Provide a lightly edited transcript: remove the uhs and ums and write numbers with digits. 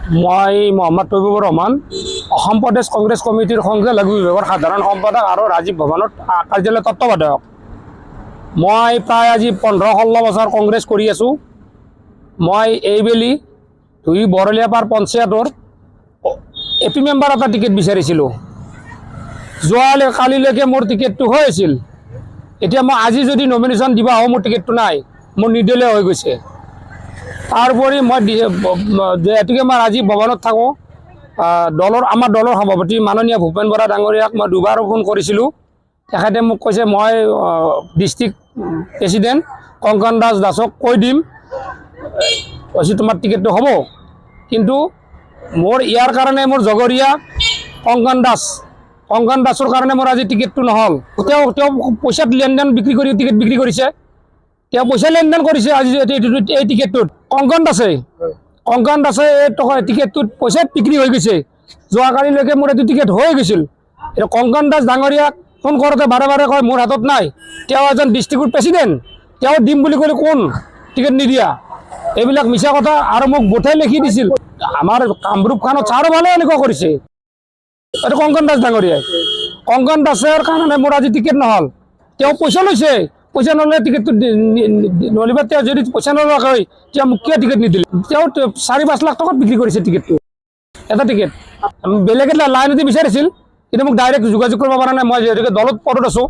মই মোহাম্মদ তৈবুৰ ৰহমান অসম প্ৰদেশ কংগ্ৰেছ কমিটিৰ সংখ্যালঘু বিভাগৰ সাধাৰণ সম্পাদক আৰু ৰাজীৱ ভৱনৰ কাৰ্যালয়ৰ তত্ত্বাৱধায়ক। মই প্ৰায় আজি 15-16 বছৰ কংগ্ৰেছ কৰি আছোঁ। মই এইবেলি ধুই বৰলীয়াপাৰ পঞ্চায়তৰ এপি মেম্বাৰ এটা টিকেট বিচাৰিছিলোঁ। কালিলৈকে মোৰ টিকেটটো হৈ আছিল। এতিয়া মই আজি যদি নমিনেশ্যন দিব আহোঁ, মোৰ টিকেটটো নাই, মোৰ নিৰ্দলীয় হৈ গৈছে। তাৰোপৰি মই যিহেতুকে মই ৰাজীৱ ভৱনত থাকোঁ, আমাৰ দলৰ সভাপতি মাননীয় ভূপেন বৰা ডাঙৰীয়াক মই দুবাৰো ফোন কৰিছিলোঁ। তেখেতে মোক কৈছে মই ডিষ্ট্ৰিক্ট প্ৰেচিডেণ্ট কংকন দাসক কৈ দিম, কৈছে তোমাৰ টিকেটটো হ'ব। কিন্তু মোৰ ইয়াৰ কাৰণে মোৰ জগৰীয়া কংকন দাসৰ কাৰণে মোৰ আজি টিকেটটো নহ'ল। তেওঁ পইচাত লেনদেন বিক্ৰী কৰি টিকেট বিক্ৰী কৰিছে। তেওঁ পইচা লেনদেন কৰিছে আজি এই টিকেটটোত। কংকন দাসে এই টিকেটটোত পইচাত বিক্ৰী হৈ গৈছে। যোৱাকালিলৈকে মোৰ এইটো টিকেট হৈ গৈছিল। এতিয়া কংকন দাস ডাঙৰীয়াক ফোন কৰোঁতে বাৰে বাৰে কয় মোৰ হাতত নাই। তেওঁ এজন ডিষ্ট্ৰিক্টৰ প্ৰেচিডেণ্ট, তেওঁ দিম বুলি ক'লে কোন টিকেট নিদিয়া। এইবিলাক মিছা কথা। আৰু মোক গোটেই লিখি দিছিল। আমাৰ কামৰূপ খানত চাৰো ভালে এনেকুৱা কৰিছে। এইটো কংকন দাস ডাঙৰীয়াই। কংকন দাসৰ কাৰণে মোৰ আজি টিকেট নহ'ল। তেওঁ পইচা লৈছে, পইচা নল'লে টিকেটটো নলিবা। তেওঁ যদি পইচা নলোৱাকৈ তেতিয়া মোক কিয় টিকেট নিদিলে? তেওঁ 4-5 লাখ টকাত বিক্ৰী কৰিছে টিকেটটো, এটা টিকেট। বেলেগে লাইনতে বিচাৰিছিল, কিন্তু মোক ডাইৰেক্ট যোগাযোগ কৰিব পৰা নাই। মই যিহেতুকে দলত পদত আছোঁ।